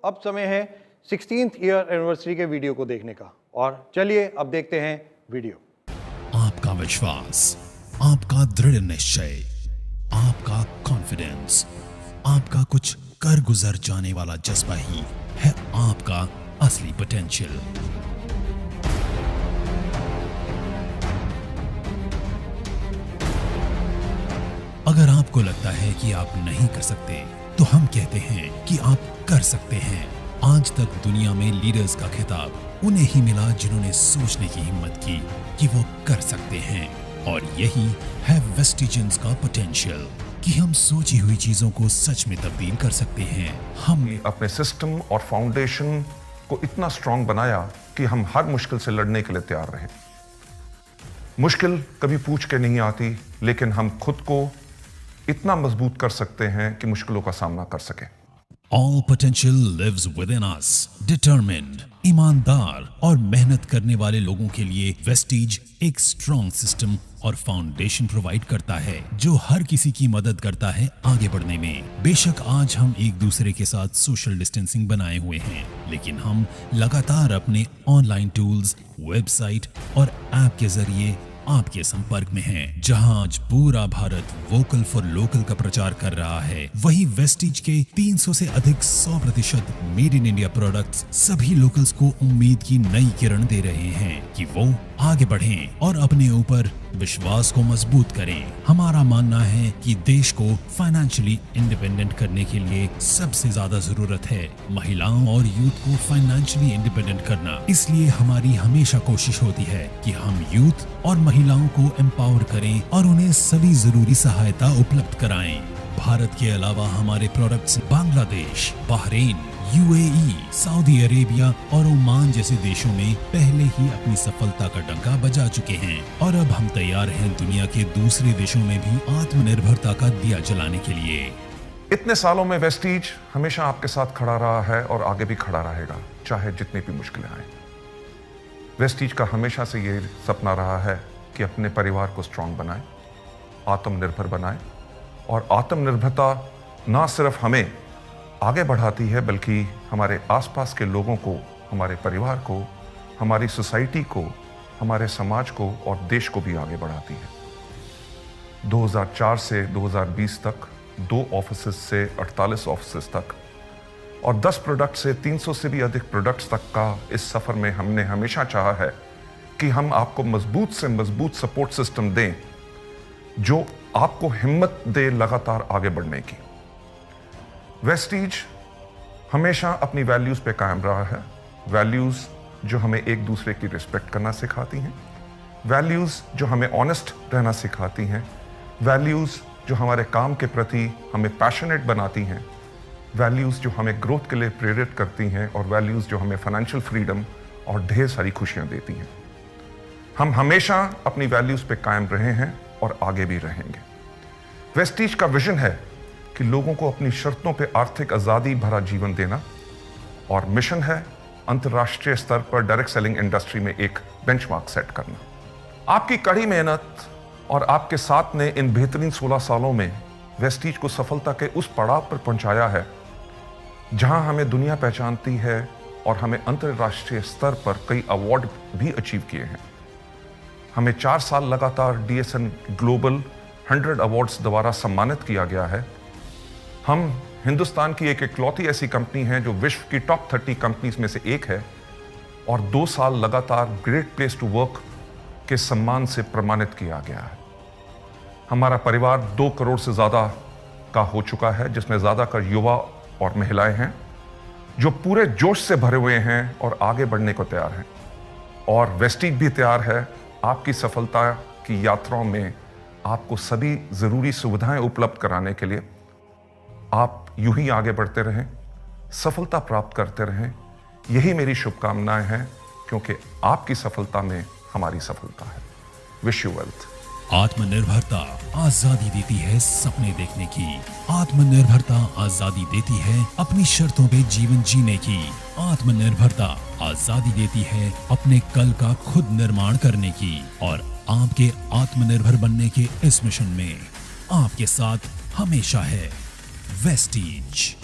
अब समय है 16th ईयर एनिवर्सरी के वीडियो को देखने का। और चलिए अब देखते हैं वीडियो। आपका विश्वास, आपका दृढ़ निश्चय, आपका कॉन्फिडेंस, आपका कुछ कर गुजर जाने वाला जज्बा ही है आपका असली पोटेंशियल। अगर आपको लगता है कि आप नहीं कर सकते, तो हम कहते हैं कि आप कर सकते हैं। आज तक दुनिया में लीडर्स का खिताब उन्हें ही मिला जिन्होंने सोचने की हिम्मत की कि वो कर सकते हैं। और यही है वेस्टिजेंस का पोटेंशियल कि हम सोची हुई चीजों को सच में तब्दील कर सकते हैं। हमने अपने सिस्टम और फाउंडेशन को इतना स्ट्रांग बनाया कि हम हर मुश्किल से लड़ने के लिए तैयार रहे। मुश्किल कभी पूछ के नहीं आती, लेकिन हम खुद को इतना मजबूत कर सकते हैं कि मुश्किलों का सामना कर सकें। All potential lives within us. Determined, ईमानदार और मेहनत करने वाले लोगों के लिए वेस्टीज एक स्ट्रॉन्ग सिस्टम और फाउंडेशन प्रोवाइड करता है जो हर किसी की मदद करता है आगे बढ़ने में। बेशक आज हम एक दूसरे के साथ सोशल डिस्टेंसिंग बनाए हुए हैं, लेकिन हम लगातार अपने ऑनलाइन टूल्स, वेबसाइट और ऐप के जरिए आपके संपर्क में हैं। जहां आज पूरा भारत वोकल फॉर लोकल का प्रचार कर रहा है, वही वेस्टीज के 300 से अधिक 100% मेड इन इंडिया प्रोडक्ट्स सभी लोकल्स को उम्मीद की नई किरण दे रहे हैं कि वो आगे बढ़ें और अपने ऊपर विश्वास को मजबूत करें। हमारा मानना है कि देश को फाइनेंशियली इंडिपेंडेंट करने के लिए सबसे ज्यादा जरूरत है महिलाओं और यूथ को फाइनेंशियली इंडिपेंडेंट करना। इसलिए हमारी हमेशा कोशिश होती है कि हम यूथ और महिलाओं को एम्पावर करें और उन्हें सभी जरूरी सहायता उपलब्ध कराएं। भारत के अलावा हमारे products Bangladesh, Bahrain, UAE, Saudi Arabia और ओमान जैसे देशों में पहले ही अपनी सफलता का डंका बजा चुके हैं और अब हम तैयार हैं दुनिया के दूसरे देशों में भी आत्मनिर्भरता का दिया जलाने के लिए। इतने सालों में वेस्टीज हमेशा आपके साथ खड़ा रहा है और आगे भी खड़ा रहेगा, चाहे जितनी भी मुश्किलें आए। वेस्टीज का हमेशा से ये सपना रहा है कि अपने परिवार को स्ट्रांग बनाए, आत्मनिर्भर बनाए। और आत्मनिर्भरता ना सिर्फ हमें आगे बढ़ाती है, बल्कि हमारे आसपास के लोगों को, हमारे परिवार को, हमारी सोसाइटी को, हमारे समाज को और देश को भी आगे बढ़ाती है। 2004 से 2020 तक 2 ऑफिसेस से 48 ऑफिसेस तक और 10 प्रोडक्ट से 300 से भी अधिक प्रोडक्ट्स तक का इस सफर में हमने हमेशा चाहा है कि हम आपको मजबूत से मजबूत सपोर्ट सिस्टम दें जो आपको हिम्मत दे लगातार आगे बढ़ने की। वेस्टीज हमेशा अपनी वैल्यूज पे कायम रहा है। वैल्यूज जो हमें एक दूसरे की रिस्पेक्ट करना सिखाती हैं, वैल्यूज जो हमें ऑनेस्ट रहना सिखाती हैं, वैल्यूज जो हमारे काम के प्रति हमें पैशनेट बनाती हैं, वैल्यूज जो हमें ग्रोथ के लिए प्रेरित करती हैं और वैल्यूज जो हमें फाइनेंशियल फ्रीडम और ढेर सारी खुशियां देती हैं। हम हमेशा अपनी वैल्यूज पे कायम रहे हैं और आगे भी रहेंगे। वेस्टीज का विजन है कि लोगों को अपनी शर्तों पे आर्थिक आजादी भरा जीवन देना और मिशन है अंतर्राष्ट्रीय स्तर पर डायरेक्ट सेलिंग इंडस्ट्री में एक बेंचमार्क सेट करना। आपकी कड़ी मेहनत और आपके साथ ने इन बेहतरीन 16 सालों में वेस्टीज को सफलता के उस पड़ाव पर पहुंचाया है जहां हमें दुनिया पहचानती है और हमें अंतर्राष्ट्रीय स्तर पर कई अवार्ड भी अचीव किए हैं। हमें 4 साल लगातार DSN ग्लोबल 100 अवार्ड्स द्वारा सम्मानित किया गया है। हम हिंदुस्तान की एक इकलौती ऐसी कंपनी है जो विश्व की टॉप 30 कंपनीज में से एक है और 2 साल लगातार ग्रेट प्लेस टू वर्क के सम्मान से प्रमाणित किया गया है। हमारा परिवार 2 करोड़ से ज़्यादा का हो चुका है, जिसमें ज़्यादातर युवा और महिलाएं हैं जो पूरे जोश से भरे हुए हैं और आगे बढ़ने को तैयार हैं। और वेस्टीज भी तैयार है आपकी सफलता की यात्राओं में आपको सभी ज़रूरी सुविधाएं उपलब्ध कराने के लिए। आप यूं ही आगे बढ़ते रहें, सफलता प्राप्त करते रहें, यही मेरी शुभकामनाएं हैं, क्योंकि आपकी सफलता में हमारी सफलता है। Wish you wealth. आत्मनिर्भरता आजादी देती है सपने देखने की। आत्मनिर्भरता आजादी देती है अपनी शर्तों पे जीवन जीने की। आत्मनिर्भरता आजादी देती है अपने कल का खुद निर्माण करने की। और आपके आत्मनिर्भर बनने के इस मिशन में आपके साथ हमेशा है वेस्टीज।